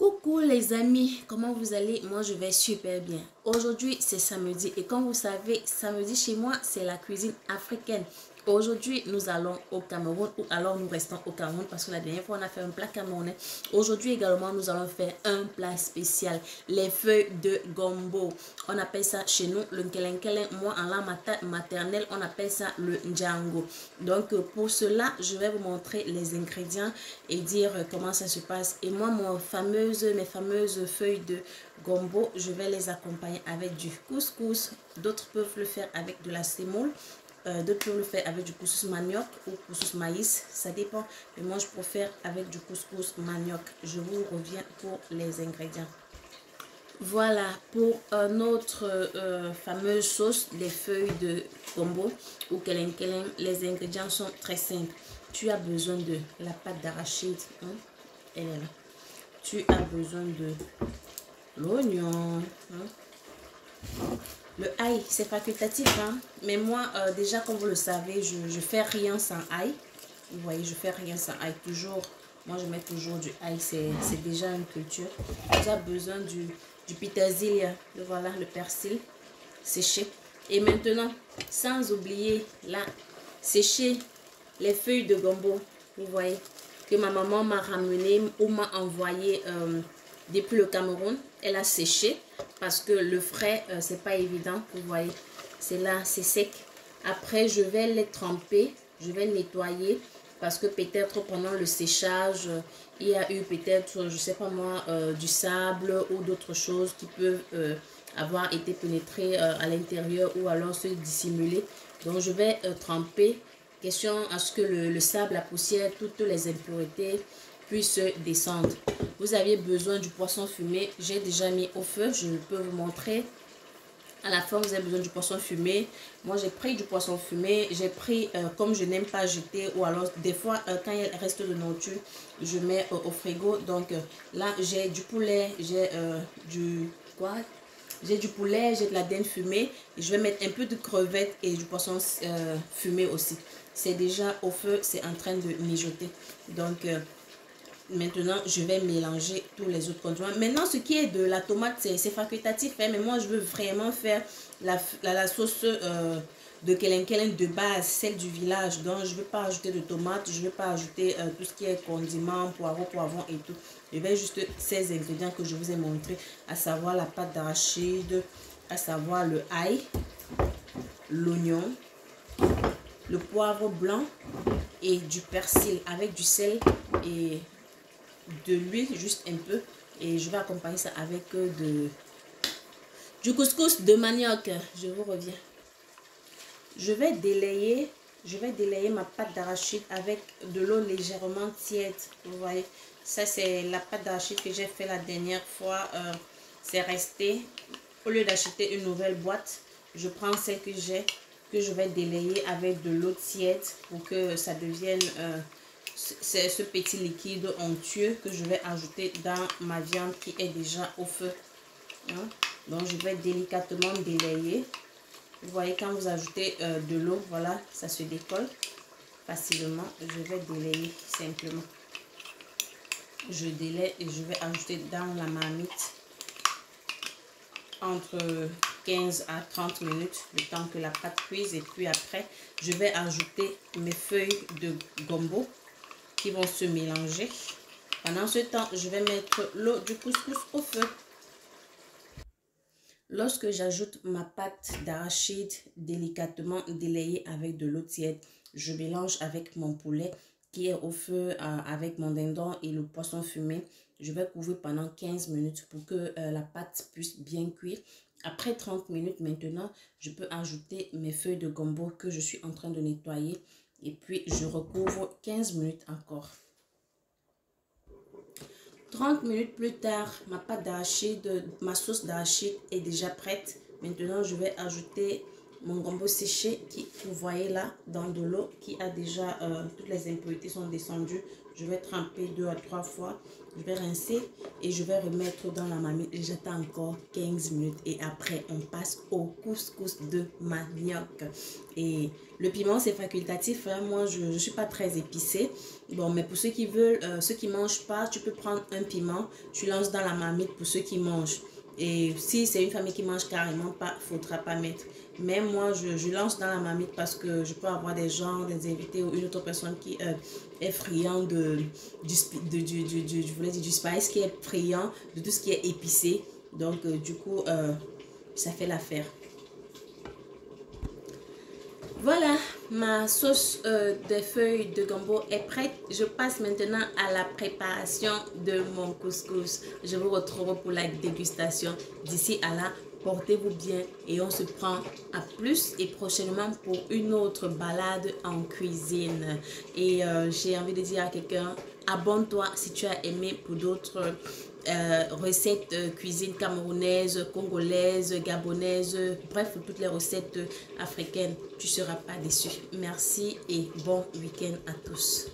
Coucou les amis, comment vous allez? Moi je vais super bien. Aujourd'hui c'est samedi et comme vous savez, samedi chez moi c'est la cuisine africaine. Aujourd'hui nous allons au Cameroun ou alors nous restons au Cameroun parce que la dernière fois on a fait un plat camerounais. Aujourd'hui également nous allons faire un plat spécial, les feuilles de gombo. On appelle ça chez nous le nkelenkele. Moi en langue maternelle on appelle ça le ndjango. Donc pour cela je vais vous montrer les ingrédients et dire comment ça se passe. Et moi mes fameuses feuilles de gombo, je vais les accompagner avec du couscous. D'autres peuvent le faire avec de la semoule. D'autres peuvent le faire avec du couscous manioc ou couscous maïs, ça dépend. Mais moi, je préfère avec du couscous manioc. Je vous reviens pour les ingrédients. Voilà, pour notre fameuse sauce, les feuilles de gombo ou kelen kelen, les ingrédients sont très simples. Tu as besoin de la pâte d'arachide, hein? Elle est là. Tu as besoin de l'oignon, hein? Le ail, c'est facultatif, hein? Mais moi, déjà, comme vous le savez, je fais rien sans ail. Vous voyez, je fais rien sans ail. Toujours, moi, je mets toujours du ail. C'est déjà une culture. Tu as besoin du pétersil, voilà, le persil séché. Et maintenant, sans oublier, là, sécher les feuilles de gombo. Vous voyez, que ma maman m'a ramené ou m'a envoyé depuis le Cameroun. Elle a séché parce que le frais c'est pas évident. Vous voyez, c'est là, c'est sec. Après je vais les tremper, je vais nettoyer parce que peut-être pendant le séchage il y a eu peut-être, je sais pas moi, du sable ou d'autres choses qui peuvent avoir été pénétrées à l'intérieur ou alors se dissimuler. Donc je vais tremper, question à ce que le sable, la poussière, toutes les impuretés puissent descendre. Vous aviez besoin du poisson fumé, j'ai déjà mis au feu, je peux vous montrer. À la fin, vous avez besoin du poisson fumé. Moi, j'ai pris du poisson fumé. J'ai pris, comme je n'aime pas jeter, ou alors des fois, quand il reste de nourriture, je mets au frigo. Donc là, j'ai du poulet, j'ai j'ai du poulet, j'ai de la dinde fumée. Et je vais mettre un peu de crevettes et du poisson fumé aussi. C'est déjà au feu, c'est en train de mijoter. Donc, maintenant, je vais mélanger tous les autres condiments. Maintenant, ce qui est de la tomate, c'est facultatif. Hein, mais moi, je veux vraiment faire la sauce de kelen kelen de base, celle du village. Donc, je ne veux pas ajouter de tomate. Je ne veux pas ajouter tout ce qui est condiments, poivron et tout. Je vais juste ces ingrédients que je vous ai montrés, à savoir la pâte d'arachide, à savoir le ail, l'oignon, le poivre blanc et du persil avec du sel et de l'huile, juste un peu. Et je vais accompagner ça avec du couscous de manioc. Je vous reviens. Je vais délayer ma pâte d'arachide avec de l'eau légèrement tiède. Vous voyez, ça c'est la pâte d'arachide que j'ai fait la dernière fois. C'est resté. Au lieu d'acheter une nouvelle boîte, je prends celle que j'ai, que je vais délayer avec de l'eau tiède pour que ça devienne c'est ce petit liquide onctueux que je vais ajouter dans ma viande qui est déjà au feu. Hein? Donc je vais délicatement délayer. Vous voyez, quand vous ajoutez de l'eau, voilà, ça se décolle facilement. Je vais délayer simplement. Je délaye et je vais ajouter dans la marmite entre 15 à 30 minutes, le temps que la pâte cuise. Et puis après, je vais ajouter mes feuilles de gombo qui vont se mélanger. Pendant ce temps, je vais mettre l'eau du couscous au feu. Lorsque j'ajoute ma pâte d'arachide délicatement délayée avec de l'eau tiède, je mélange avec mon poulet qui est au feu avec mon dindon et le poisson fumé. Je vais couvrir pendant 15 minutes pour que la pâte puisse bien cuire. Après 30 minutes maintenant, je peux ajouter mes feuilles de gombo que je suis en train de nettoyer. Et puis, je recouvre 15 minutes encore. 30 minutes plus tard, ma pâte d'arachide, ma sauce d'arachide est déjà prête. Maintenant, je vais ajouter mon gombo séché qui, vous voyez là, dans de l'eau qui a déjà, toutes les impuretés sont descendues. Je vais tremper 2 à 3 fois. Je vais rincer et je vais remettre dans la marmite. Et j'attends encore 15 minutes. Et après, on passe au couscous de manioc. Et le piment, c'est facultatif. Hein. Moi, je ne suis pas très épicée. Bon, mais pour ceux qui veulent, ceux qui ne mangent pas, tu peux prendre un piment. Tu lances dans la marmite pour ceux qui mangent. Et si c'est une famille qui mange carrément pas, il ne faudra pas mettre. Mais moi, je lance dans la marmite parce que je peux avoir des gens, des invités ou une autre personne qui est friand je voulais dire du spice, qui est friand de tout ce qui est épicé. Donc, du coup, ça fait l'affaire. Voilà, ma sauce de feuilles de gombo est prête. Je passe maintenant à la préparation de mon couscous. Je vous retrouve pour la dégustation. D'ici à là, portez-vous bien et on se prend à plus et prochainement pour une autre balade en cuisine. Et j'ai envie de dire à quelqu'un, abonne-toi si tu as aimé pour d'autres recettes cuisine camerounaise, congolaise, gabonaise, bref, toutes les recettes africaines. Tu ne seras pas déçu. Merci et bon week-end à tous.